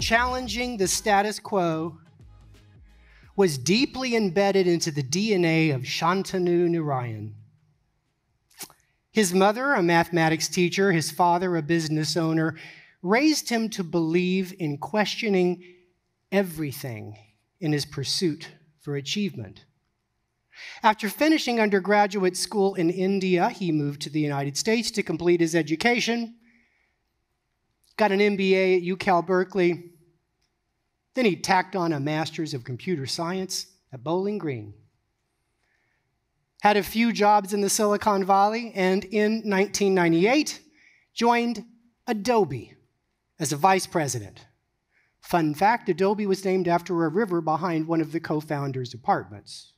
challenging the status quo was deeply embedded into the DNA of Shantanu Narayan. His mother, a mathematics teacher, his father, a business owner, raised him to believe in questioning everything in his pursuit for achievement. After finishing undergraduate school in India, he moved to the United States to complete his education, got an MBA at UCal Berkeley, then he tacked on a master's of computer science at Bowling Green. Had a few jobs in the Silicon Valley, and in 1998, joined Adobe as a vice president. Fun fact, Adobe was named after a river behind one of the co-founders' apartments.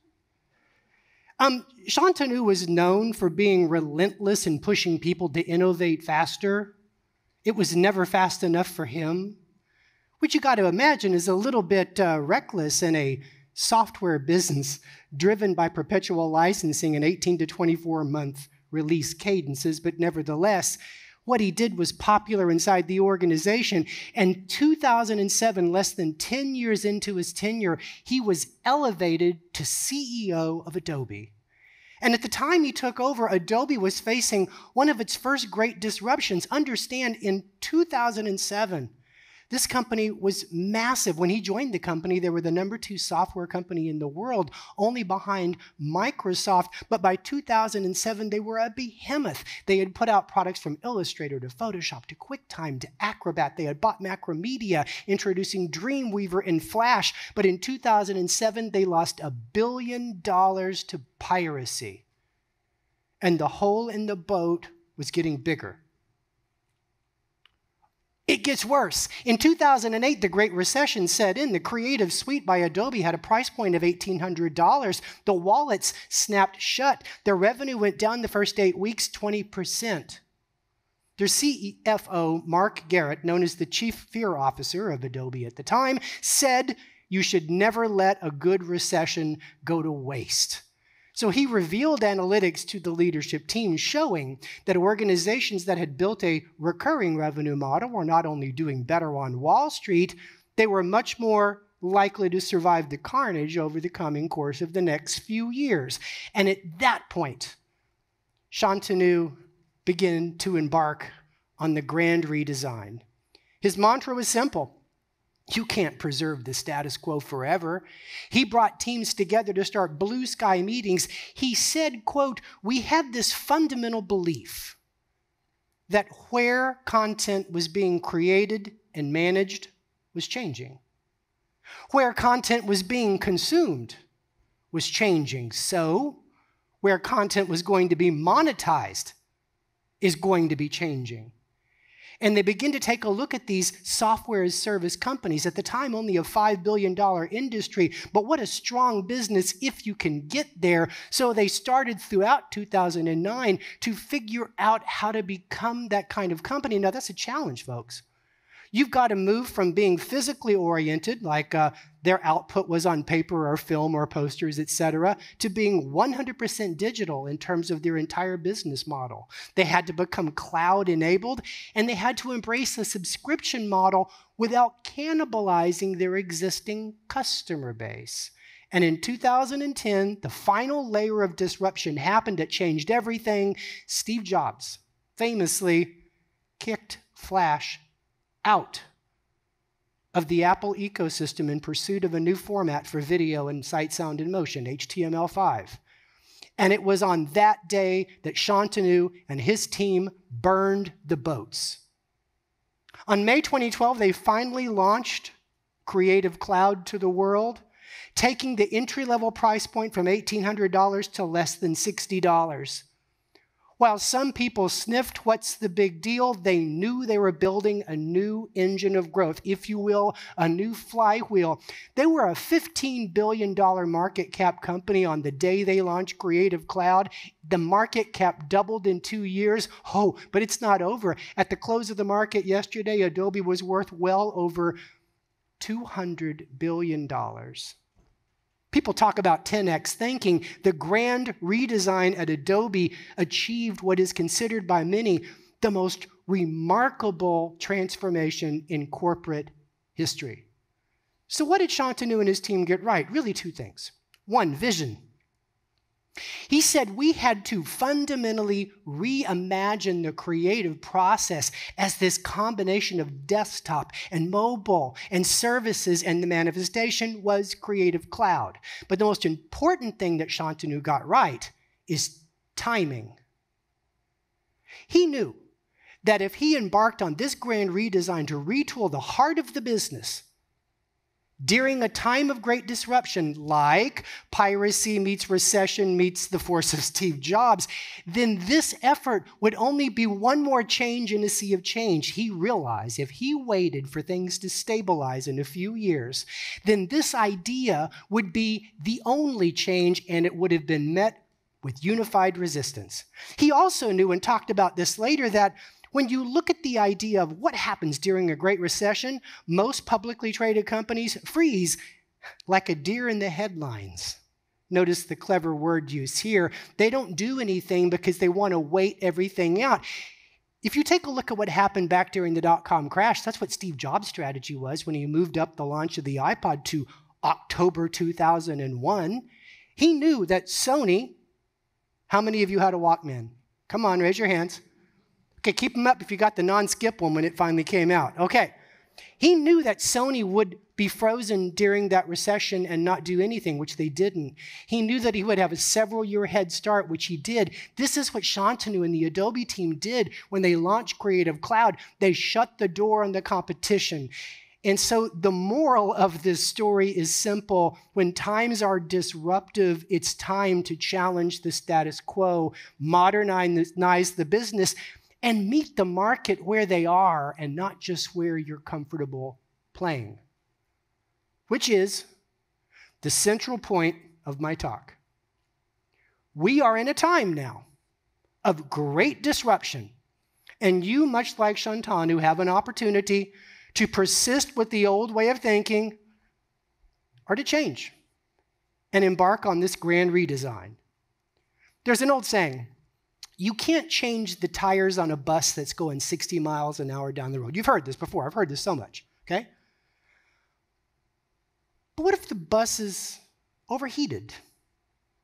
Shantanu was known for being relentless in pushing people to innovate faster. It was never fast enough for him, which you got to imagine is a little bit reckless in a software business driven by perpetual licensing and 18 to 24-month release cadences, but nevertheless, what he did was popular inside the organization. And 2007, less than 10 years into his tenure, he was elevated to CEO of Adobe. And at the time he took over, Adobe was facing one of its first great disruptions. Understand, in 2007, this company was massive. When he joined the company, they were the #2 software company in the world, only behind Microsoft. But by 2007, they were a behemoth. They had put out products from Illustrator to Photoshop to QuickTime to Acrobat. They had bought Macromedia, introducing Dreamweaver and Flash. But in 2007, they lost $1 billion to piracy. And the hole in the boat was getting bigger. It gets worse. In 2008, the Great Recession set in. The Creative Suite by Adobe had a price point of $1,800. The wallets snapped shut. Their revenue went down the first 8 weeks, 20%. Their CFO, Mark Garrett, known as the Chief Fear Officer of Adobe at the time, said, "You should never let a good recession go to waste." So he revealed analytics to the leadership team showing that organizations that had built a recurring revenue model were not only doing better on Wall Street, they were much more likely to survive the carnage over the coming course of the next few years. And at that point, Shantanu began to embark on the grand redesign. His mantra was simple: you can't preserve the status quo forever. He brought teams together to start blue sky meetings. He said, quote, "We have this fundamental belief that where content was being created and managed was changing. Where content was being consumed was changing. So where content was going to be monetized is going to be changing." And they begin to take a look at these software as service companies, at the time only a $5 billion industry, but what a strong business if you can get there. So they started throughout 2009 to figure out how to become that kind of company. Now that's a challenge, folks. You've got to move from being physically oriented, like their output was on paper or film or posters, etc., to being 100% digital in terms of their entire business model. They had to become cloud-enabled, and they had to embrace a subscription model without cannibalizing their existing customer base. And in 2010, the final layer of disruption happened that changed everything. Steve Jobs famously kicked Flash out of the Apple ecosystem in pursuit of a new format for video and sight, sound, and motion, HTML5. And it was on that day that Shantanu and his team burned the boats. On May 2012, they finally launched Creative Cloud to the world, taking the entry-level price point from $1,800 to less than $60. While some people sniffed, what's the big deal? They knew they were building a new engine of growth, if you will, a new flywheel. They were a $15 billion market cap company on the day they launched Creative Cloud. The market cap doubled in 2 years. Oh, but it's not over. At the close of the market yesterday, Adobe was worth well over $200 billion. People talk about 10x thinking. The grand redesign at Adobe achieved what is considered by many the most remarkable transformation in corporate history. So what did Shantanu and his team get right? Really two things. One, vision. He said we had to fundamentally reimagine the creative process as this combination of desktop and mobile and services, and the manifestation was Creative Cloud. But the most important thing that Shantanu got right is timing. He knew that if he embarked on this grand redesign to retool the heart of the business during a time of great disruption, like piracy meets recession meets the force of Steve Jobs, then this effort would only be one more change in a sea of change. He realized if he waited for things to stabilize in a few years, then this idea would be the only change, and it would have been met with unified resistance. He also knew, and talked about this later, that when you look at the idea of what happens during a Great Recession, most publicly traded companies freeze like a deer in the headlines. Notice the clever word use here. They don't do anything because they want to wait everything out. If you take a look at what happened back during the dot-com crash, that's what Steve Jobs' strategy was when he moved up the launch of the iPod to October 2001. He knew that Sony, how many of you had a Walkman? Come on, raise your hands. Okay, keep them up if you got the non-skip one when it finally came out. Okay. He knew that Sony would be frozen during that recession and not do anything, which they didn't. He knew that he would have a several-year head start, which he did. This is what Shantanu and the Adobe team did when they launched Creative Cloud. They shut the door on the competition. And so the moral of this story is simple. When times are disruptive, it's time to challenge the status quo, modernize the business, and meet the market where they are and not just where you're comfortable playing, which is the central point of my talk. We are in a time now of great disruption, and you, much like Shantanu, have an opportunity to persist with the old way of thinking or to change and embark on this grand redesign. There's an old saying, you can't change the tires on a bus that's going 60 miles an hour down the road. You've heard this before. I've heard this so much, okay? But what if the bus is overheated?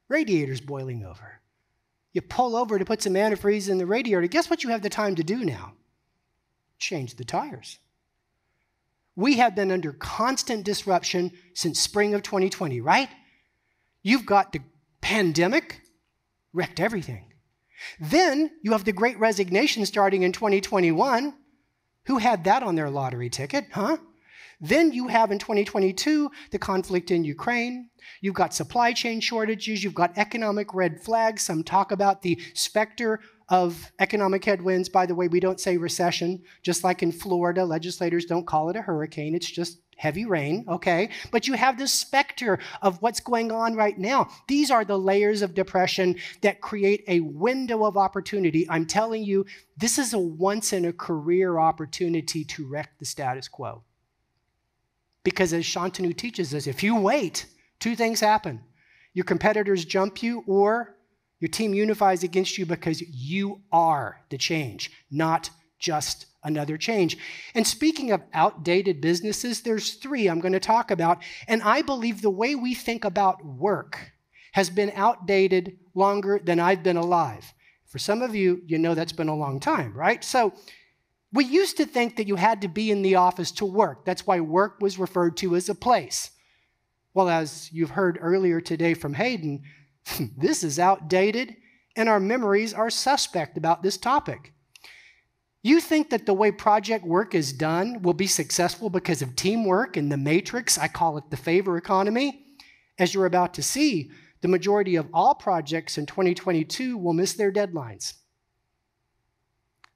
Radiator's boiling over. You pull over to put some antifreeze in the radiator. Guess what you have the time to do now? Change the tires. We have been under constant disruption since spring of 2020, right? You've got the pandemic, wrecked everything. Then you have the Great Resignation starting in 2021. Who had that on their lottery ticket, huh? Then you have in 2022 the conflict in Ukraine. You've got supply chain shortages. You've got economic red flags. Some talk about the specter of economic headwinds. By the way, we don't say recession. Just like in Florida, legislators don't call it a hurricane. It's just heavy rain, okay? But you have this specter of what's going on right now. These are the layers of depression that create a window of opportunity. I'm telling you, this is a once-in-a-career opportunity to wreck the status quo. Because as Shantanu teaches us, if you wait, two things happen. Your competitors jump you, or your team unifies against you because you are the change, not just another change. And speaking of outdated businesses, there's three I'm going to talk about. And I believe the way we think about work has been outdated longer than I've been alive. For some of you, you know that's been a long time, right? So we used to think that you had to be in the office to work. That's why work was referred to as a place. Well, as you've heard earlier today from Hayden, this is outdated, and our memories are suspect about this topic. You think that the way project work is done will be successful because of teamwork and the matrix, I call it the favor economy. As you're about to see, the majority of all projects in 2022 will miss their deadlines.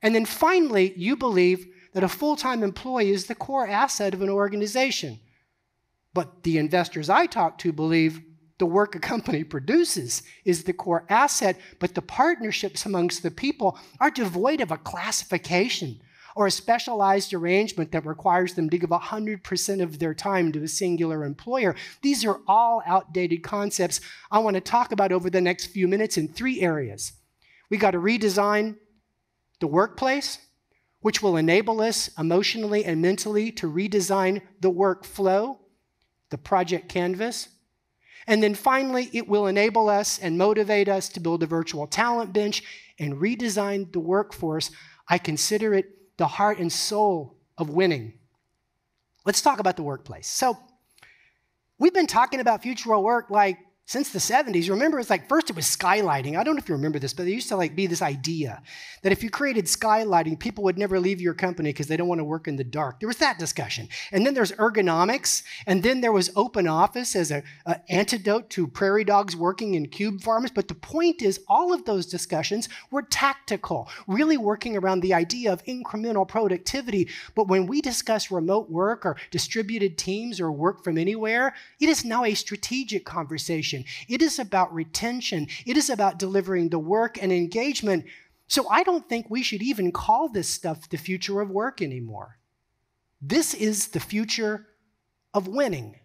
And then finally, you believe that a full-time employee is the core asset of an organization. But the investors I talk to believe the work a company produces is the core asset, but the partnerships amongst the people are devoid of a classification or a specialized arrangement that requires them to give 100% of their time to a singular employer. These are all outdated concepts I want to talk about over the next few minutes in three areas. We got to redesign the workplace, which will enable us emotionally and mentally to redesign the workflow, the project canvas. And then finally, it will enable us and motivate us to build a virtual talent bench and redesign the workforce. I consider it the heart and soul of winning. Let's talk about the workplace. So we've been talking about future of work since the 70s. Remember, it's first it was skylighting. I don't know if you remember this, but there used to be this idea that if you created skylighting, people would never leave your company because they don't want to work in the dark. There was that discussion. And then there's ergonomics. And then there was open office as an antidote to prairie dogs working in cube farms. But the point is, all of those discussions were tactical, really working around the idea of incremental productivity. But when we discuss remote work or distributed teams or work from anywhere, it is now a strategic conversation. It is about retention. It is about delivering the work and engagement. So I don't think we should even call this stuff the future of work anymore. This is the future of winning.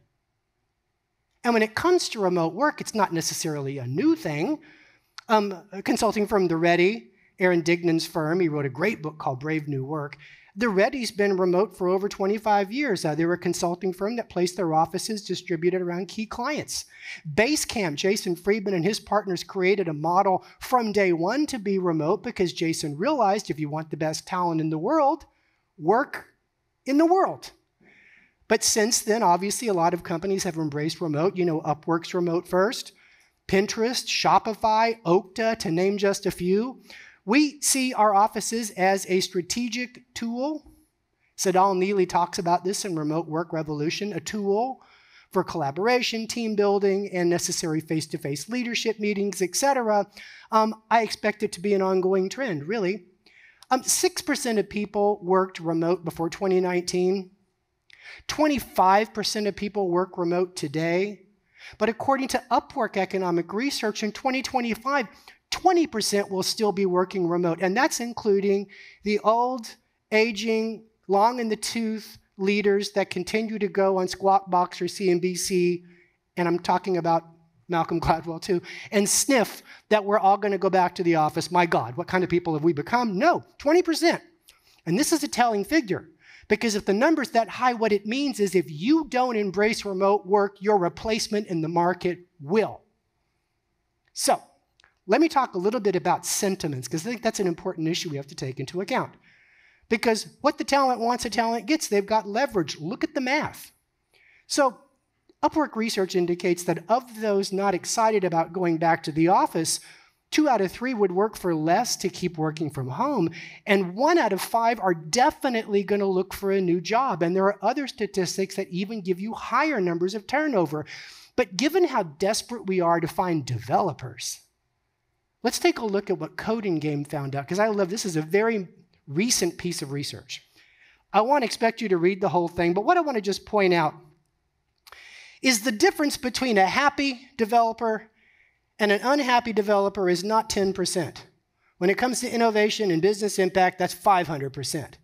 And when it comes to remote work, it's not necessarily a new thing. A consulting firm, The Ready, Aaron Dignan's firm, he wrote a great book called Brave New Work. The Ready's been remote for over 25 years. They were a consulting firm that placed their offices distributed around key clients. Basecamp, Jason Friedman and his partners created a model from day one to be remote because Jason realized if you want the best talent in the world, work in the world. But since then, obviously, a lot of companies have embraced remote. Upwork's remote first, Pinterest, Shopify, Okta, to name just a few. We see our offices as a strategic tool. Sadal Neely talks about this in Remote Work Revolution, a tool for collaboration, team building, and necessary face-to-face leadership meetings, etc. I expect it to be an ongoing trend, really. 6% of people worked remote before 2019. 25% of people work remote today. But according to Upwork Economic Research, in 2025, 20% will still be working remote, and that's including the old, aging, long in the tooth leaders that continue to go on Squawk Box or CNBC, and I'm talking about Malcolm Gladwell too, and sniff that we're all going to go back to the office. My God, what kind of people have we become? No, 20%. And this is a telling figure, because if the number's that high, what it means is if you don't embrace remote work, your replacement in the market will. So, let me talk a little bit about sentiments, because I think that's an important issue we have to take into account. Because what the talent wants, the talent gets. They've got leverage. Look at the math. So Upwork research indicates that of those not excited about going back to the office, 2 out of 3 would work for less to keep working from home, and 1 out of 5 are definitely going to look for a new job. And there are other statistics that even give you higher numbers of turnover. But given how desperate we are to find developers, let's take a look at what Coding Game found out, because I love this. Is a very recent piece of research. I won't expect you to read the whole thing, but what I want to just point out is the difference between a happy developer and an unhappy developer is not 10%. When it comes to innovation and business impact, that's 500%.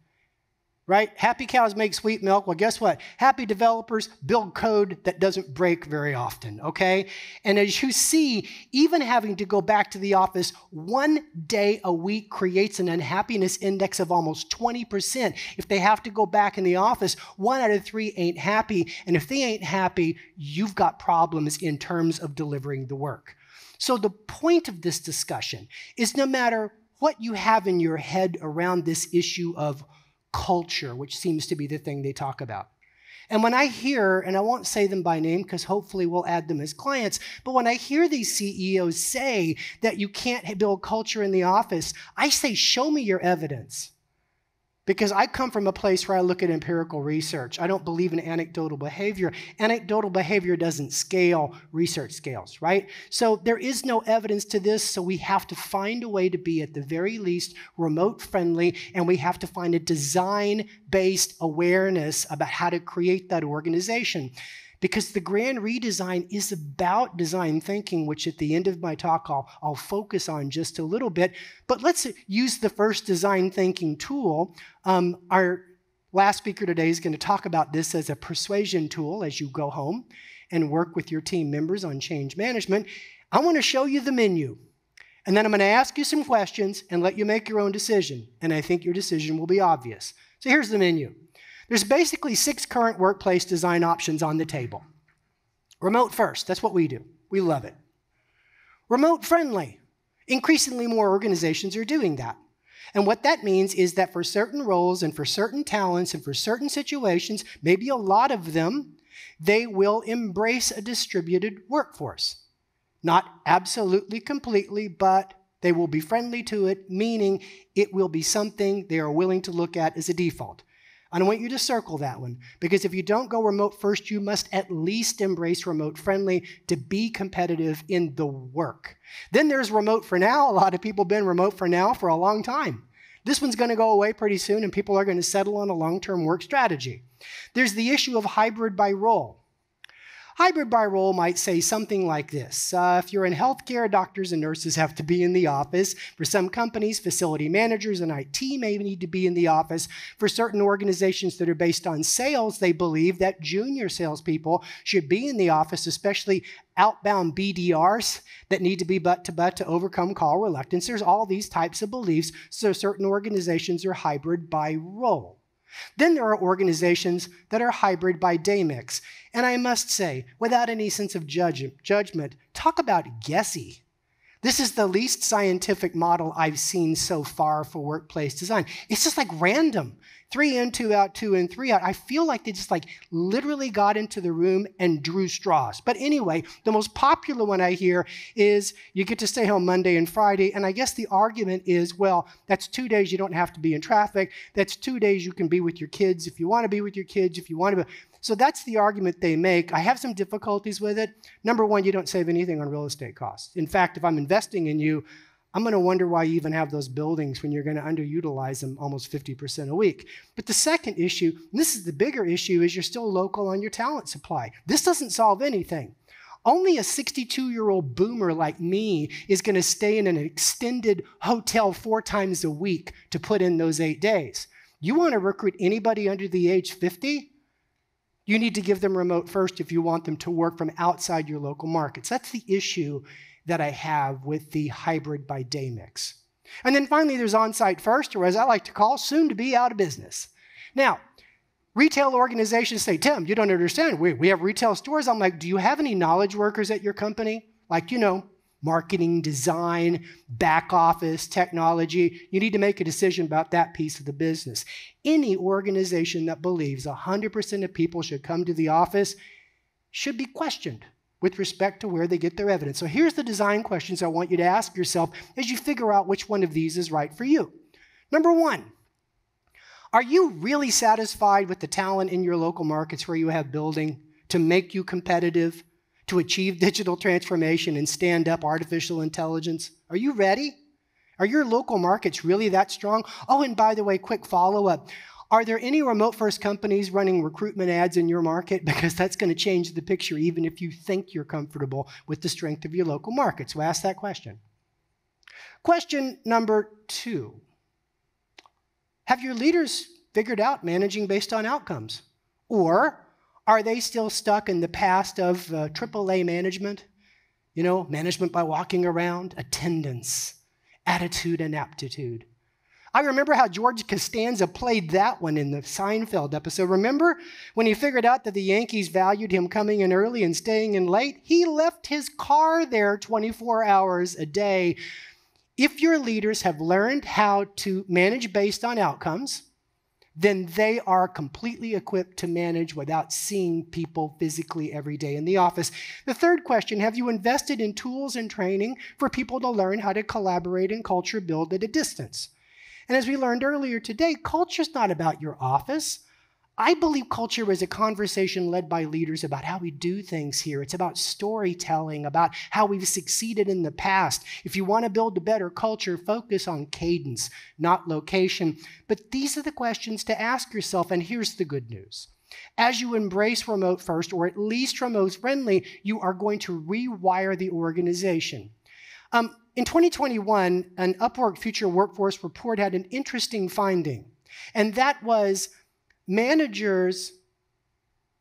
Right? Happy cows make sweet milk. Well, guess what? Happy developers build code that doesn't break very often, okay? And as you see, even having to go back to the office 1 day a week creates an unhappiness index of almost 20%. If they have to go back in the office, 1 out of 3 ain't happy. And if they ain't happy, you've got problems in terms of delivering the work. So the point of this discussion is no matter what you have in your head around this issue of culture, which seems to be the thing they talk about. And when I hear, and I won't say them by name because hopefully we'll add them as clients, but when I hear these CEOs say that you can't build culture in the office, I say, show me your evidence. Because I come from a place where I look at empirical research. I don't believe in anecdotal behavior. Anecdotal behavior doesn't scale, research scales, right? So there is no evidence to this, so we have to find a way to be at the very least remote friendly, and we have to find a design-based awareness about how to create that organization. Because the grand redesign is about design thinking, which at the end of my talk I'll focus on just a little bit. But let's use the first design thinking tool. Our last speaker today is going to talk about this as a persuasion tool as you go home and work with your team members on change management. I want to show you the menu. And then I'm going to ask you some questions and let you make your own decision. And I think your decision will be obvious. So here's the menu. There's basically 6 current workplace design options on the table. Remote first, that's what we do. We love it. Remote friendly. Increasingly more organizations are doing that. And what that means is that for certain roles and for certain talents and for certain situations, maybe a lot of them, they will embrace a distributed workforce. Not absolutely completely, but they will be friendly to it, meaning it will be something they are willing to look at as a default. And I want you to circle that one, because if you don't go remote first, you must at least embrace remote friendly to be competitive in the work. Then there's remote for now. A lot of people have been remote for now for a long time. This one's going to go away pretty soon, and people are going to settle on a long-term work strategy. There's the issue of hybrid by role. Hybrid by role might say something like this. If you're in healthcare, doctors and nurses have to be in the office. For some companies, facility managers and IT may need to be in the office. For certain organizations that are based on sales, they believe that junior salespeople should be in the office, especially outbound BDRs that need to be butt-to-butt to overcome call reluctance. There's all these types of beliefs, so certain organizations are hybrid by role. Then there are organizations that are hybrid by day mix. And I must say, without any sense of judgment, talk about guessy. This is the least scientific model I've seen so far for workplace design. It's just like random. 3 in, 2 out, 2 in, 3 out. I feel like they just literally got into the room and drew straws. But anyway, the most popular one I hear is you get to stay home Monday and Friday. And I guess the argument is, well, that's 2 days you don't have to be in traffic. That's 2 days you can be with your kids if you want to be with your kids, if you want to be. So that's the argument they make. I have some difficulties with it. Number one, you don't save anything on real estate costs. In fact, if I'm investing in you, I'm going to wonder why you even have those buildings when you're going to underutilize them almost 50% a week. But the second issue, and this is the bigger issue, is you're still local on your talent supply. This doesn't solve anything. Only a 62-year-old boomer like me is going to stay in an extended hotel 4 times a week to put in those 8 days. You want to recruit anybody under the age 50? You need to give them remote first if you want them to work from outside your local markets. That's the issue that I have with the hybrid by day mix. And then finally, there's on-site first, or as I like to call, soon to be out of business. Now, retail organizations say, Tim, you don't understand. We have retail stores. I'm like, do you have any knowledge workers at your company? Like, marketing, design, back office, technology. You need to make a decision about that piece of the business. Any organization that believes 100% of people should come to the office should be questioned with respect to where they get their evidence. So here's the design questions I want you to ask yourself as you figure out which one of these is right for you. Number 1, are you really satisfied with the talent in your local markets where you have building to make you competitive, to achieve digital transformation and stand up artificial intelligence? Are you ready? Are your local markets really that strong? Oh, and by the way, quick follow-up. Are there any remote-first companies running recruitment ads in your market? Because that's going to change the picture even if you think you're comfortable with the strength of your local market. So ask that question. Question number 2. Have your leaders figured out managing based on outcomes? Or are they still stuck in the past of AAA management? Management by walking around, attendance, attitude, and aptitude. I remember how George Costanza played that one in the Seinfeld episode. Remember when he figured out that the Yankees valued him coming in early and staying in late? He left his car there 24 hours a day. If your leaders have learned how to manage based on outcomes, then they are completely equipped to manage without seeing people physically every day in the office. The third question, have you invested in tools and training for people to learn how to collaborate and culture build at a distance? And as we learned earlier today, culture is not about your office. I believe culture is a conversation led by leaders about how we do things here. It's about storytelling, about how we've succeeded in the past. If you want to build a better culture, focus on cadence, not location. But these are the questions to ask yourself, and here's the good news. As you embrace remote first, or at least remote friendly, you are going to rewire the organization. In 2021, an Upwork Future Workforce report had an interesting finding, and that was managers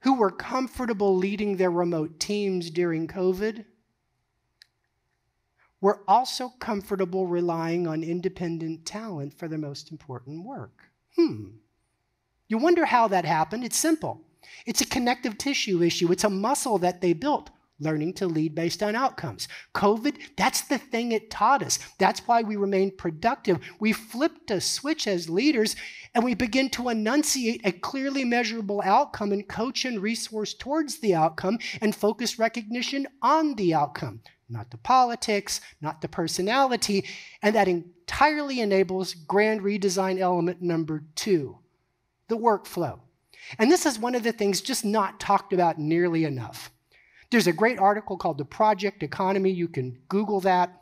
who were comfortable leading their remote teams during COVID we're also comfortable relying on independent talent for the most important work. You wonder how that happened? It's simple. It's a connective tissue issue. It's a muscle that they built, learning to lead based on outcomes. COVID, that's the thing it taught us. That's why we remain productive. We flipped a switch as leaders, and we begin to enunciate a clearly measurable outcome and coach and resource towards the outcome and focus recognition on the outcome, not the politics, not the personality, and that entirely enables grand redesign element number 2, the workflow. And this is one of the things just not talked about nearly enough. There's a great article called The Project Economy. You can Google that.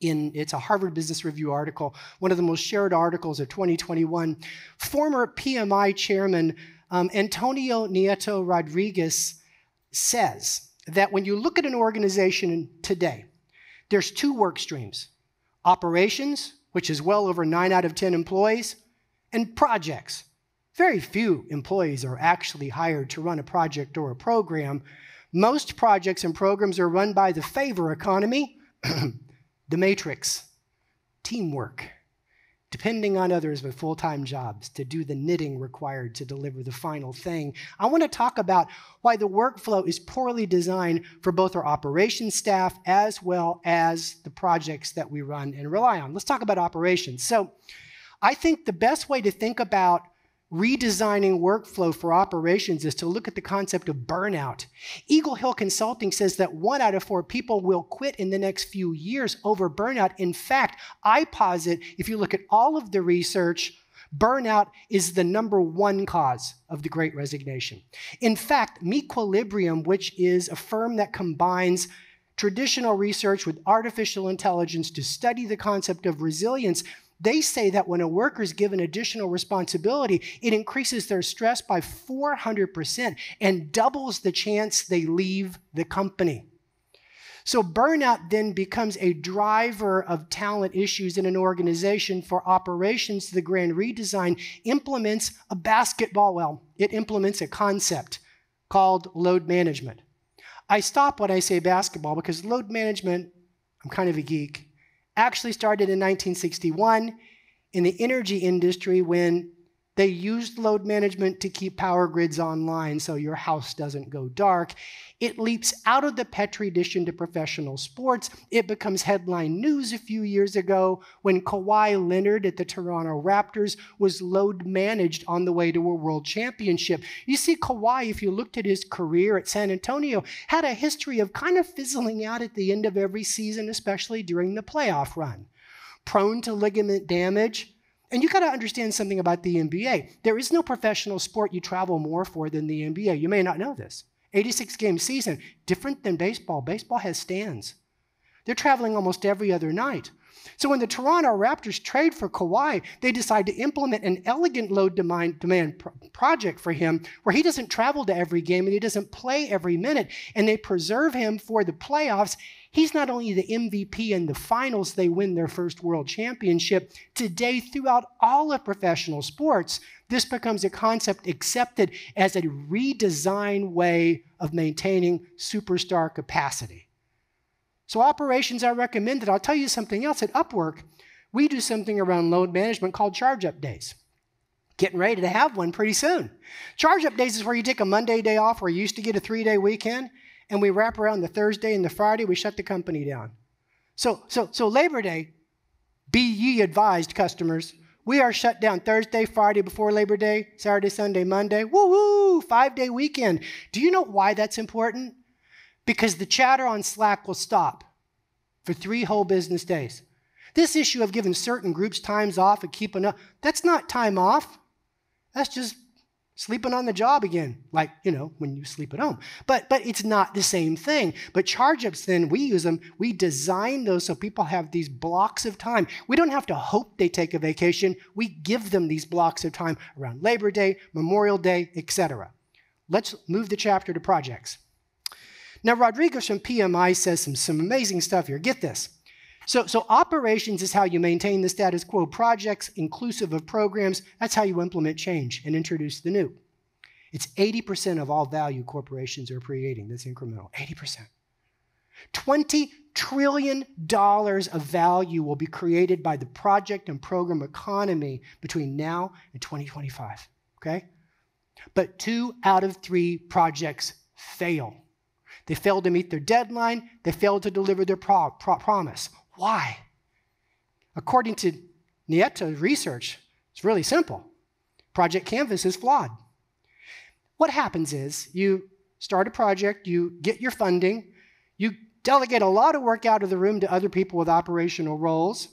It's a Harvard Business Review article, one of the most shared articles of 2021. Former PMI chairman Antonio Nieto Rodriguez says that when you look at an organization today, there's 2 work streams: operations, which is well over 9 out of 10 employees, and projects. Very few employees are actually hired to run a project or a program. Most projects and programs are run by the favor economy, the matrix, teamwork, depending on others with full-time jobs to do the knitting required to deliver the final thing. I want to talk about why the workflow is poorly designed for both our operations staff as well as the projects that we run and rely on. Let's talk about operations. So I think the best way to think about redesigning workflow for operations is to look at the concept of burnout. Eagle Hill Consulting says that 1 out of 4 people will quit in the next few years over burnout. In fact, I posit, if you look at all of the research, burnout is the number 1 cause of the Great Resignation. In fact, Mequilibrium, which is a firm that combines traditional research with artificial intelligence to study the concept of resilience, they say that when a worker is given additional responsibility, it increases their stress by 400% and doubles the chance they leave the company. So burnout then becomes a driver of talent issues in an organization. For operations, the grand redesign implements it implements a concept called load management. I stop when I say basketball because load management, I'm kind of a geek, actually started in 1961 in the energy industry when they used load management to keep power grids online so your house doesn't go dark. It leaps out of the Petri dish into professional sports. It becomes headline news a few years ago when Kawhi Leonard at the Toronto Raptors was load managed on the way to a world championship. You see, Kawhi, if you looked at his career at San Antonio, had a history of kind of fizzling out at the end of every season, especially during the playoff run. Prone to ligament damage. And you got to understand something about the NBA. There is no professional sport you travel more for than the NBA. You may not know this. 86-game season, different than baseball. Baseball has stands. They're traveling almost every other night. So when the Toronto Raptors trade for Kawhi, they decide to implement an elegant load demand project for him where he doesn't travel to every game and he doesn't play every minute, and they preserve him for the playoffs. He's not only the MVP in the finals, they win their first world championship. Today, throughout all of professional sports, this becomes a concept accepted as a redesign way of maintaining superstar capacity. So operations are recommended. I'll tell you something else. At Upwork, we do something around load management called charge-up days. Getting ready to have one pretty soon. Charge-up days is where you take a Monday day off where you used to get a 3-day weekend, and we wrap around the Thursday and the Friday, we shut the company down. So Labor Day, be ye advised, customers, we are shut down Thursday, Friday before Labor Day, Saturday, Sunday, Monday. Woo-hoo, 5-day weekend. Do you know why that's important? Because the chatter on Slack will stop for 3 whole business days. This issue of giving certain groups times off and keeping up, that's not time off. That's just sleeping on the job again, like, when you sleep at home. But it's not the same thing. But charge-ups, then, we use them. We design those so people have these blocks of time. We don't have to hope they take a vacation. We give them these blocks of time around Labor Day, Memorial Day, etc. Let's move the chapter to projects. Now, Rodriguez from PMI says some amazing stuff here. Get this. So operations is how you maintain the status quo. Projects, inclusive of programs, that's how you implement change and introduce the new. It's 80% of all value corporations are creating. That's incremental, 80%. $20 trillion of value will be created by the project and program economy between now and 2025, okay? But 2 out of 3 projects fail. They fail to meet their deadline. They fail to deliver their promise. Why? According to Nieta's research, it's really simple. Project Canvas is flawed. What happens is you start a project, you get your funding, you delegate a lot of work out of the room to other people with operational roles,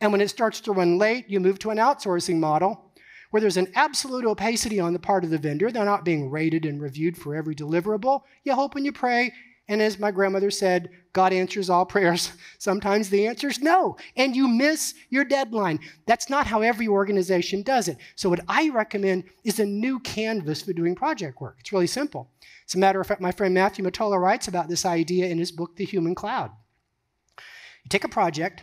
and when it starts to run late, you move to an outsourcing model where there's an absolute opacity on the part of the vendor. They're not being rated and reviewed for every deliverable. You hope and you pray, and as my grandmother said, God answers all prayers. Sometimes the answer is no, and you miss your deadline. That's not how every organization does it. So what I recommend is a new canvas for doing project work. It's really simple. As a matter of fact, my friend Matthew Mottola writes about this idea in his book, The Human Cloud. You take a project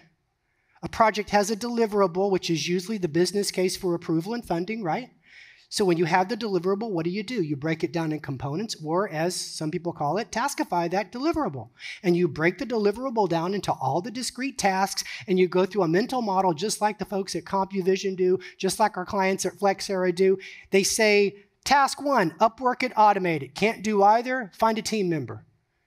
has a deliverable, which is usually the business case for approval and funding, right? So when you have the deliverable, what do? You break it down in components, or as some people call it, taskify that deliverable. And you break the deliverable down into all the discrete tasks, and you go through a mental model just like the folks at CompuVision do, just like our clients at Flexera do. They say, task 1, Upwork it, automate it. Can't do either, find a team member.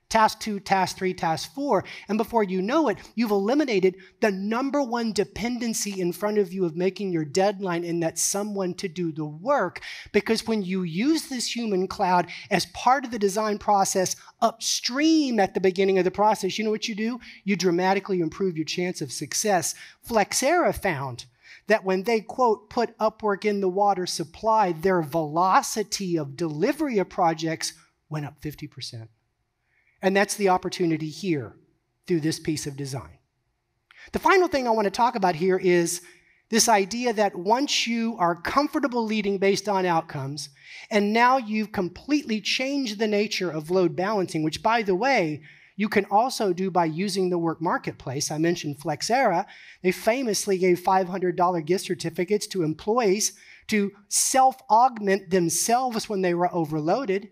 Task 2, task 3, task 4, and before you know it, you've eliminated the number one dependency in front of you of making your deadline, and that's someone to do the work. Because when you use this human cloud as part of the design process upstream at the beginning of the process, you know what you do? You dramatically improve your chance of success. Flexera found that when they, quote, put Upwork in the water supply, their velocity of delivery of projects went up 50%. And that's the opportunity here through this piece of design. The final thing I want to talk about here is this idea that once you are comfortable leading based on outcomes, and now you've completely changed the nature of load balancing, which, by the way, you can also do by using the work marketplace. I mentioned Flexera. They famously gave $500 gift certificates to employees to self-augment themselves when they were overloaded.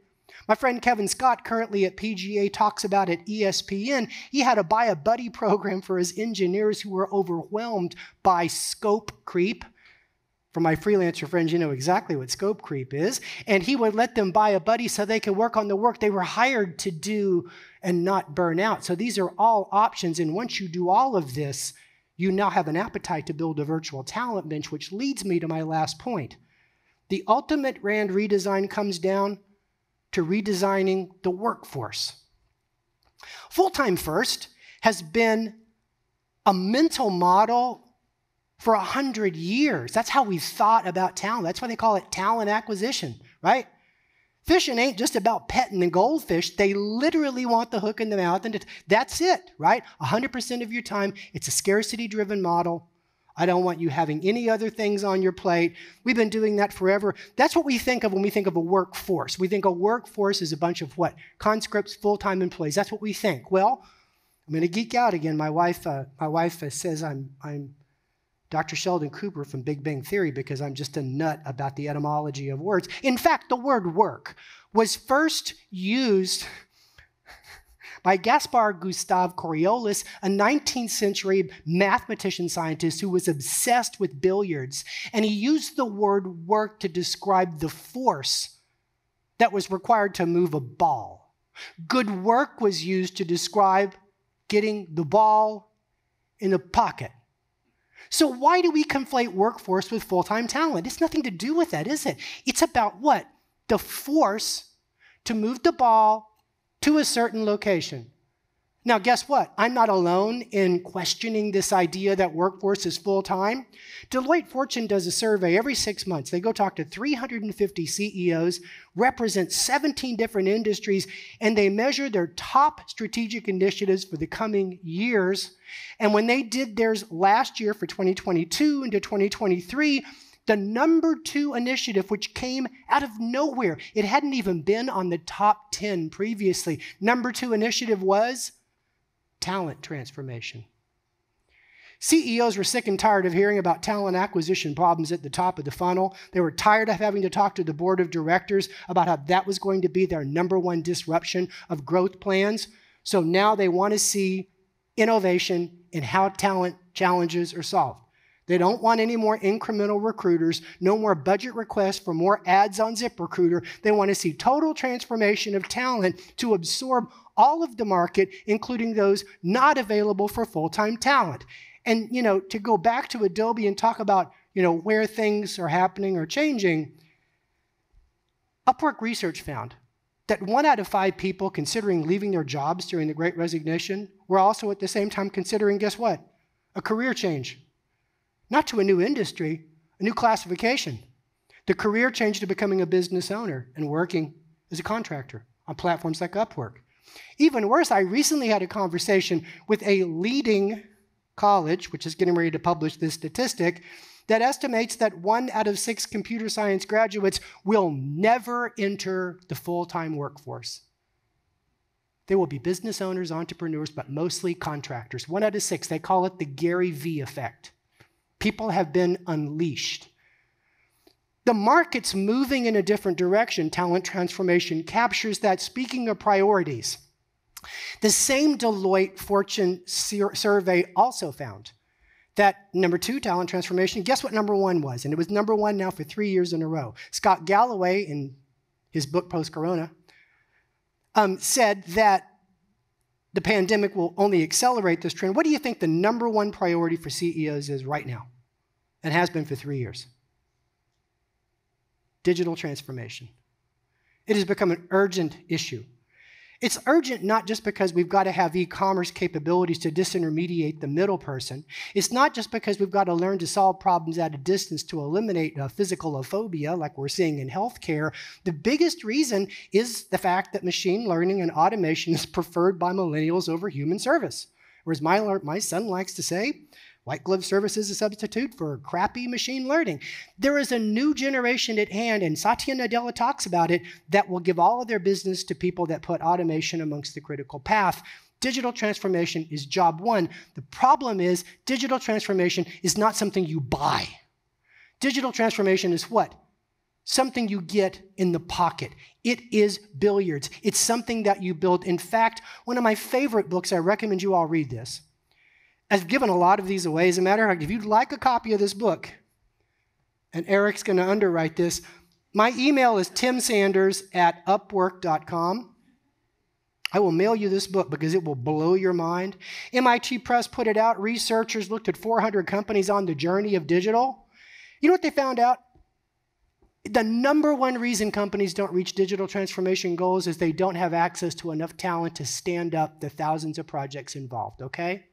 My friend Kevin Scott, currently at PGA, talks about at ESPN, he had to buy a buddy program for his engineers who were overwhelmed by scope creep. For my freelancer friends, you know exactly what scope creep is. And he would let them buy a buddy so they could work on the work they were hired to do and not burn out. So these are all options. And once you do all of this, you now have an appetite to build a virtual talent bench, which leads me to my last point. The ultimate Rand redesign comes down to redesigning the workforce. Full-time first has been a mental model for 100 years. That's how we've thought about talent. That's why they call it talent acquisition, right? Fishing ain't just about petting the goldfish. They literally want the hook in the mouth, and that's it, right? 100% of your time, it's a scarcity-driven model. I don't want you having any other things on your plate. We've been doing that forever. That's what we think of when we think of a workforce. We think a workforce is a bunch of what? Conscripts, full-time employees. That's what we think. Well, I'm going to geek out again. My wife says I'm Dr. Sheldon Cooper from Big Bang Theory because I'm just a nut about the etymology of words. In fact, the word work was first used by Gaspar Gustave Coriolis, a 19th century mathematician scientist who was obsessed with billiards. And he used the word work to describe the force that was required to move a ball. Good work was used to describe getting the ball in the pocket. So why do we conflate workforce with full-time talent? It's nothing to do with that, is it? It's about what? The force to move the ball to a certain location. Now, guess what? I'm not alone in questioning this idea that workforce is full-time. Deloitte Fortune does a survey every 6 months. They go talk to 350 CEOs, represent 17 different industries, and they measure their top strategic initiatives for the coming years. And when they did theirs last year for 2022 into 2023, the number 2 initiative, which came out of nowhere, it hadn't even been on the top 10 previously. Number 2 initiative was talent transformation. CEOs were sick and tired of hearing about talent acquisition problems at the top of the funnel. They were tired of having to talk to the board of directors about how that was going to be their number 1 disruption of growth plans. So now they want to see innovation in how talent challenges are solved. They don't want any more incremental recruiters, no more budget requests for more ads on ZipRecruiter. They want to see total transformation of talent to absorb all of the market, including those not available for full-time talent. And, to go back to Adobe and talk about, where things are happening or changing, Upwork research found that 1 out of 5 people considering leaving their jobs during the Great Resignation were also at the same time considering, guess what? A career change. Not to a new industry, a new classification. The career change to becoming a business owner and working as a contractor on platforms like Upwork. Even worse, I recently had a conversation with a leading college, which is getting ready to publish this statistic, that estimates that 1 out of 6 computer science graduates will never enter the full-time workforce. They will be business owners, entrepreneurs, but mostly contractors. 1 out of 6, they call it the Gary V effect. People have been unleashed. The market's moving in a different direction. Talent transformation captures that. Speaking of priorities, the same Deloitte Fortune survey also found that number 2, talent transformation, guess what number 1 was? And it was number 1 now for 3 years in a row. Scott Galloway, in his book Post-Corona, said that the pandemic will only accelerate this trend. What do you think the number 1 priority for CEOs is right now and has been for 3 years? Digital transformation. It has become an urgent issue. It's urgent not just because we've got to have e-commerce capabilities to disintermediate the middle person. It's not just because we've got to learn to solve problems at a distance to eliminate physical phobia like we're seeing in healthcare. The biggest reason is the fact that machine learning and automation is preferred by millennials over human service. Or as my son likes to say, white glove service is a substitute for crappy machine learning. There is a new generation at hand, and Satya Nadella talks about it, that will give all of their business to people that put automation amongst the critical path. Digital transformation is job 1. The problem is digital transformation is not something you buy. Digital transformation is what? Something you get in the pocket. It is billiards. It's something that you build. In fact, one of my favorite books, I recommend you all read this. I've given a lot of these away. As a matter of fact, if you'd like a copy of this book, and Eric's going to underwrite this, my email is timsanders@upwork.com. I will mail you this book because it will blow your mind. MIT Press put it out. Researchers looked at 400 companies on the journey of digital. You know what they found out? The number 1 reason companies don't reach digital transformation goals is they don't have access to enough talent to stand up the thousands of projects involved, okay?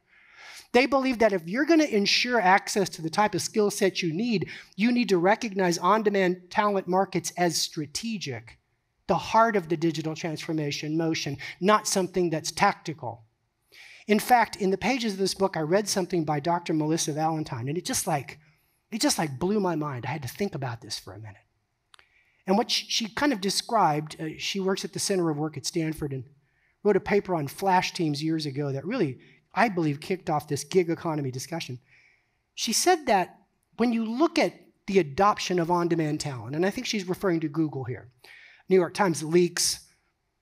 They believe that if you're going to ensure access to the type of skill set you need to recognize on-demand talent markets as strategic, the heart of the digital transformation motion, not something that's tactical. In fact, in the pages of this book, I read something by Dr. Melissa Valentine, and it just blew my mind. I had to think about this for a minute. And what she kind of described, she works at the Center of Work at Stanford and wrote a paper on flash teams years ago that really, I believe, kicked off this gig economy discussion. She said that when you look at the adoption of on-demand talent, and I think she's referring to Google here, New York Times leaks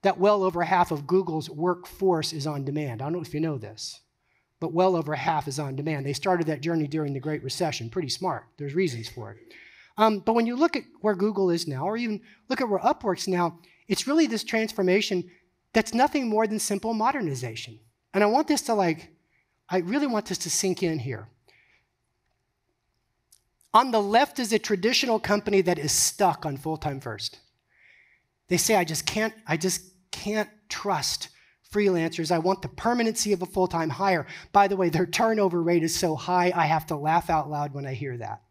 that well over half of Google's workforce is on demand. I don't know if you know this, but well over half is on demand. They started that journey during the Great Recession. Pretty smart. There's reasons for it. But when you look at where Google is now, or even look at where Upwork's now, it's really this transformation that's nothing more than simple modernization. And I want this to I really want this to sink in here. On the left is a traditional company that is stuck on full-time first. They say, I just can't trust freelancers. I want the permanency of a full-time hire. By the way, their turnover rate is so high, I have to laugh out loud when I hear that,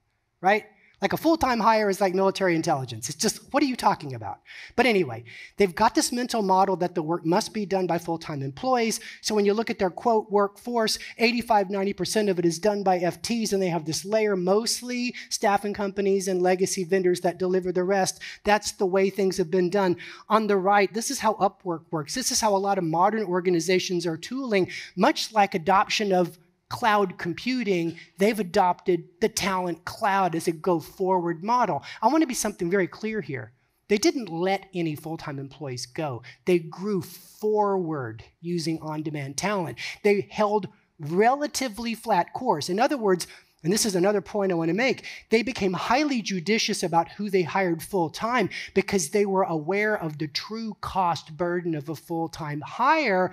right? Like a full-time hire is like military intelligence. It's just, what are you talking about? But anyway, they've got this mental model that the work must be done by full-time employees. So when you look at their, quote, workforce, 85–90% of it is done by FTs, and they have this layer, mostly staffing companies and legacy vendors that deliver the rest. That's the way things have been done. On the right, this is how Upwork works. This is how a lot of modern organizations are tooling, much like adoption of cloud computing. They've adopted the talent cloud as a go-forward model. I want to be something very clear here. They didn't let any full-time employees go. They grew forward using on-demand talent. They held relatively flat course. In other words, and this is another point I want to make, they became highly judicious about who they hired full-time because they were aware of the true cost burden of a full-time hire,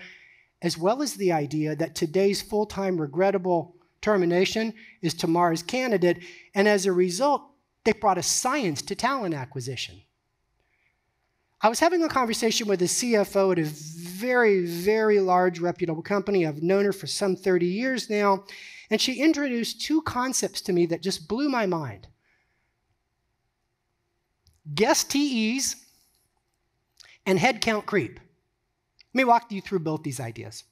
as well as the idea that today's full-time regrettable termination is tomorrow's candidate. And as a result, they brought a science to talent acquisition. I was having a conversation with a CFO at a very, very large reputable company. I've known her for some 30 years now. And she introduced two concepts to me that just blew my mind. Guest TEs and headcount creep. Let me walk you through both these ideas.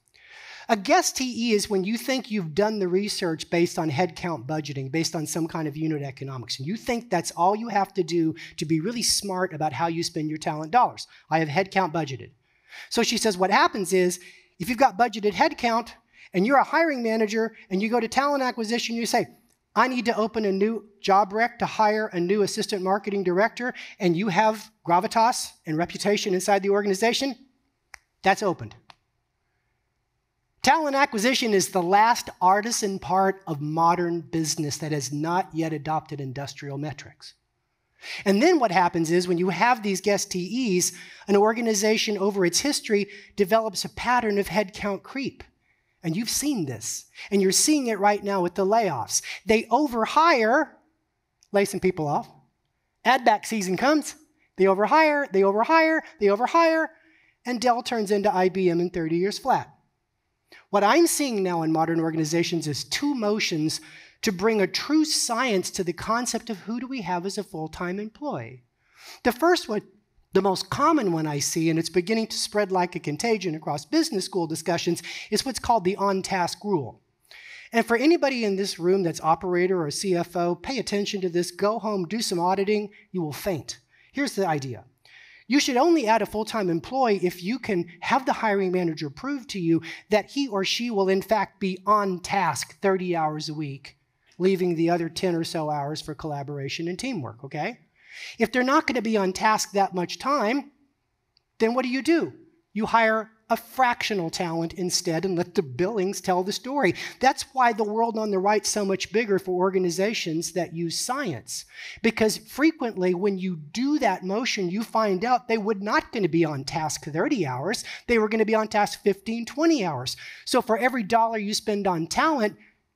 A guest TE is when you think you've done the research based on headcount budgeting, based on some kind of unit economics, and you think that's all you have to do to be really smart about how you spend your talent dollars. I have headcount budgeted. So she says what happens is, if you've got budgeted headcount, and you're a hiring manager, and you go to talent acquisition, you say, I need to open a new job rec to hire a new assistant marketing director, and you have gravitas and reputation inside the organization, that's opened. Talent acquisition is the last artisan part of modern business that has not yet adopted industrial metrics. And then what happens is when you have these guest TEs, an organization over its history develops a pattern of headcount creep. And you've seen this, and you're seeing it right now with the layoffs. They overhire, lay some people off. Add back season comes, they overhire, and Dell turns into IBM in 30 years flat. What I'm seeing now in modern organizations is two motions to bring a true science to the concept of who do we have as a full-time employee. The first one, the most common one I see, and it's beginning to spread like a contagion across business school discussions, is what's called the on-task rule. And for anybody in this room that's operator or CFO, pay attention to this, go home, do some auditing, you will faint. Here's the idea. You should only add a full-time employee if you can have the hiring manager prove to you that he or she will in fact be on task 30 hours a week, leaving the other 10 or so hours for collaboration and teamwork, okay? If they're not going to be on task that much time, then what do? You hire a fractional talent instead and let the billings tell the story. That's why the world on the right's so much bigger for organizations that use science. Because frequently when you do that motion, you find out they were not going to be on task 30 hours. They were going to be on task 15, 20 hours. So for every dollar you spend on talent,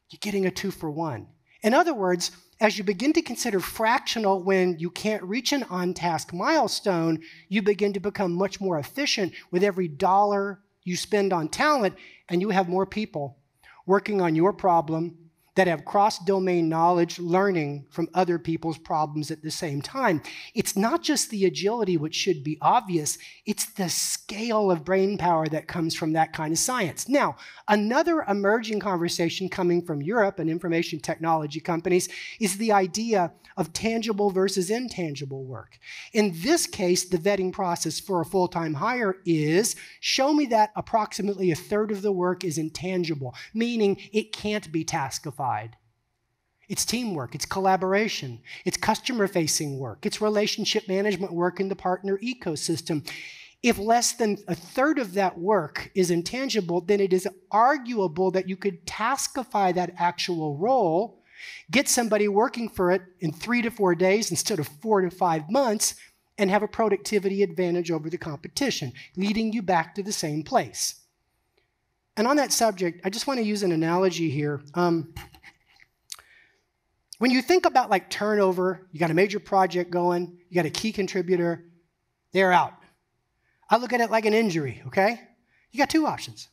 you're getting a 2-for-1. In other words, as you begin to consider fractional when you can't reach an on-task milestone, you begin to become much more efficient with every dollar you spend on talent, and you have more people working on your problem that have cross-domain knowledge, learning from other people's problems at the same time. It's not just the agility, which should be obvious, it's the scale of brain power that comes from that kind of science. Now, another emerging conversation coming from Europe and information technology companies is the idea of tangible versus intangible work. In this case, the vetting process for a full-time hire is, show me that approximately a third of the work is intangible, meaning it can't be taskified. It's teamwork, it's collaboration, it's customer-facing work, it's relationship management work in the partner ecosystem. If less than a third of that work is intangible, then it is arguable that you could taskify that actual role, get somebody working for it in 3 to 4 days instead of 4 to 5 months, and have a productivity advantage over the competition, leading you back to the same place. And on that subject, I just want to use an analogy here. When you think about like turnover, you got a major project going, you got a key contributor, they're out. I look at it like an injury, okay? You got two options.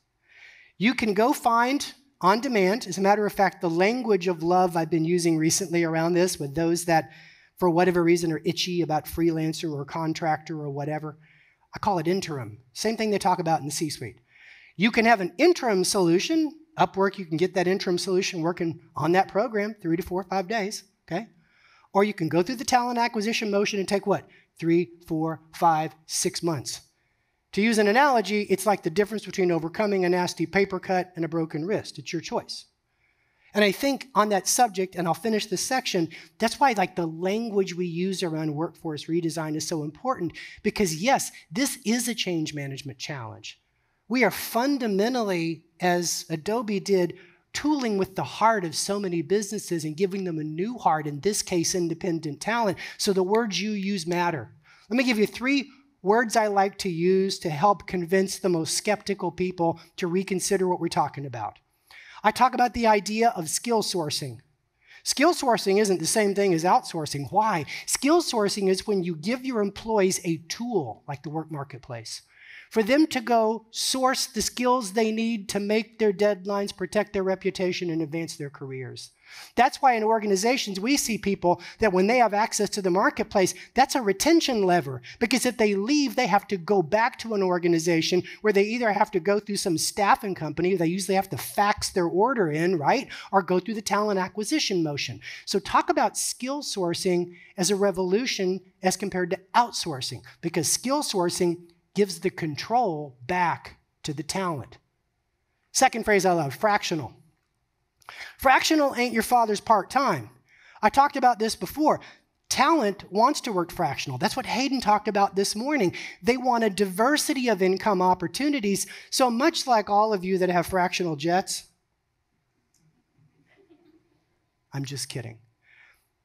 You can go find on demand. As a matter of fact, the language of love I've been using recently around this with those that, for whatever reason, are itchy about freelancer or contractor or whatever, I call it interim. Same thing they talk about in the C-suite. You can have an interim solution. Upwork, you can get that interim solution working on that program 3 to 4, 5 days, okay? Or you can go through the talent acquisition motion and take what? 3, 4, 5, 6 months. To use an analogy, it's like the difference between overcoming a nasty paper cut and a broken wrist. It's your choice. And I think on that subject, and I'll finish this section, that's why like the language we use around workforce redesign is so important, because yes, this is a change management challenge. We are fundamentally, as Adobe did, tooling with the heart of so many businesses and giving them a new heart, in this case, independent talent. So the words you use matter. Let me give you 3 words I like to use to help convince the most skeptical people to reconsider what we're talking about. I talk about the idea of skill sourcing. Skill sourcing isn't the same thing as outsourcing. Why? Skill sourcing is when you give your employees a tool, like the work marketplace, for them to go source the skills they need to make their deadlines, protect their reputation, and advance their careers. That's why in organizations we see people that when they have access to the marketplace, that's a retention lever. Because if they leave, they have to go back to an organization where they either have to go through some staffing company, they usually have to fax their order in, right? Or go through the talent acquisition motion. So talk about skill sourcing as a revolution as compared to outsourcing, because skill sourcing gives the control back to the talent. Second phrase I love, fractional. Fractional ain't your father's part-time. I talked about this before. Talent wants to work fractional. That's what Hayden talked about this morning. They want a diversity of income opportunities. So much like all of you that have fractional jets, I'm just kidding.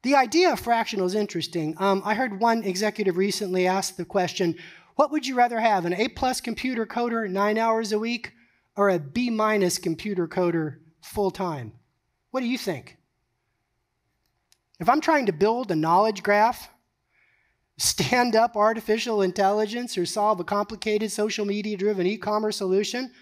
The idea of fractional is interesting. I heard one executive recently ask the question, what would you rather have, an A+ computer coder 9 hours a week or a B- computer coder full-time? What do you think? If I'm trying to build a knowledge graph, stand up artificial intelligence, or solve a complicated social media-driven e-commerce solution,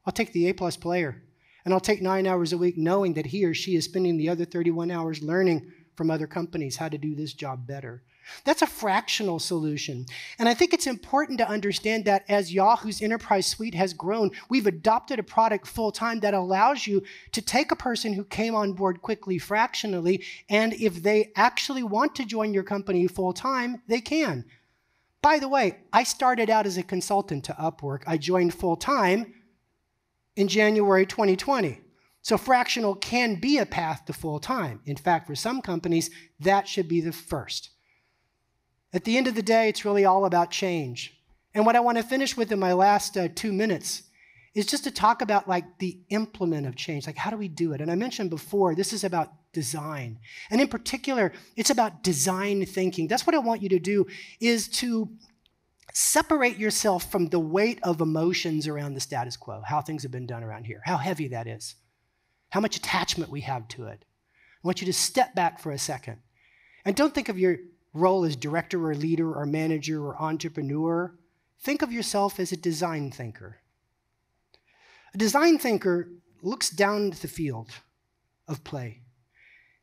I'll take the A+ player. And I'll take 9 hours a week knowing that he or she is spending the other 31 hours learning from other companies how to do this job better. That's a fractional solution. And I think it's important to understand that as Yahoo's enterprise suite has grown, we've adopted a product full-time that allows you to take a person who came on board quickly fractionally, and if they actually want to join your company full-time, they can. By the way, I started out as a consultant to Upwork. I joined full-time in January 2020. So fractional can be a path to full-time. In fact, for some companies, that should be the first. At the end of the day, it's really all about change. And what I want to finish with in my last 2 minutes is just to talk about like the implement of change, like how do we do it? And I mentioned before, this is about design. And in particular, it's about design thinking. That's what I want you to do, is to separate yourself from the weight of emotions around the status quo, how things have been done around here, how heavy that is, how much attachment we have to it. I want you to step back for a second. And don't think of your role as director or leader or manager or entrepreneur. Think of yourself as a design thinker. A design thinker looks down the field of play,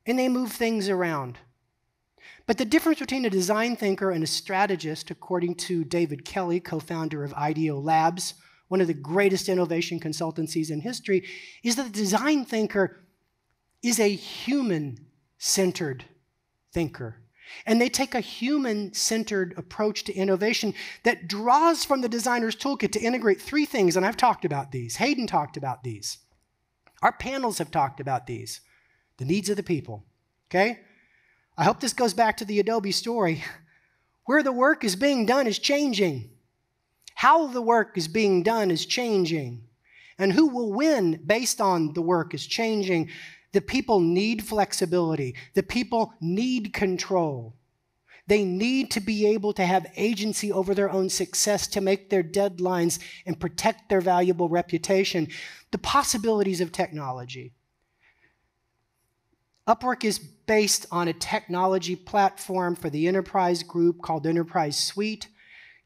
and they move things around. But the difference between a design thinker and a strategist, according to David Kelly, co-founder of IDEO Labs, one of the greatest innovation consultancies in history, is that the design thinker is a human-centered thinker. And they take a human-centered approach to innovation that draws from the designer's toolkit to integrate 3 things, and I've talked about these. Hayden talked about these. Our panels have talked about these. The needs of the people, okay? I hope this goes back to the Adobe story. Where the work is being done is changing. How the work is being done is changing. And who will win based on the work is changing. The people need flexibility. The people need control. They need to be able to have agency over their own success, to make their deadlines and protect their valuable reputation. The possibilities of technology. Upwork is based on a technology platform for the enterprise group called Enterprise Suite.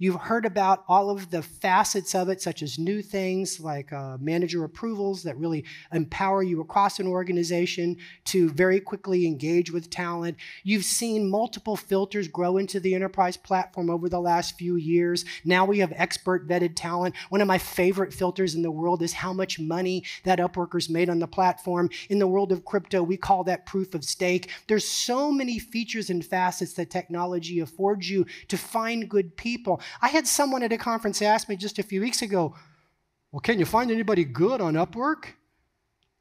You've heard about all of the facets of it, such as new things like manager approvals that really empower you across an organization to very quickly engage with talent. You've seen multiple filters grow into the enterprise platform over the last few years. Now we have expert vetted talent. One of my favorite filters in the world is how much money that Upworkers made on the platform. In the world of crypto, we call that proof of stake. There's so many features and facets that technology affords you to find good people. I had someone at a conference ask me just a few weeks ago, well, can you find anybody good on Upwork?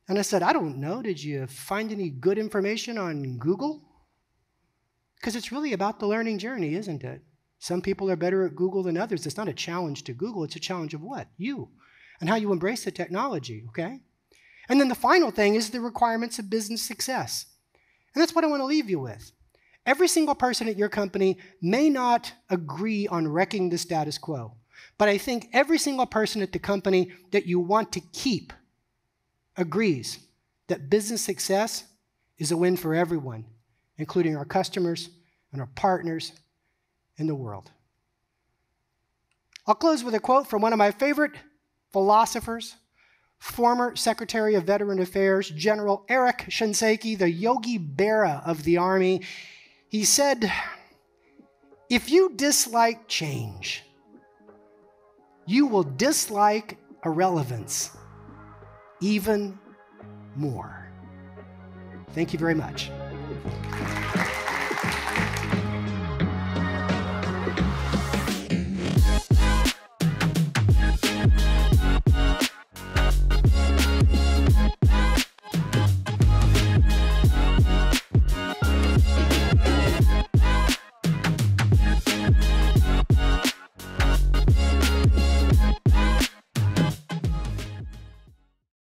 And I said, I don't know. Did you find any good information on Google? Because it's really about the learning journey, isn't it? Some people are better at Google than others. It's not a challenge to Google. It's a challenge of what? You. And how you embrace the technology, okay? And then the final thing is the requirements of business success. And that's what I want to leave you with. Every single person at your company may not agree on wrecking the status quo, but I think every single person at the company that you want to keep agrees that business success is a win for everyone, including our customers and our partners in the world. I'll close with a quote from one of my favorite philosophers, former Secretary of Veteran Affairs, General Eric Shinseki, the Yogi Berra of the Army. He said, if you dislike change, you will dislike irrelevance even more. Thank you very much.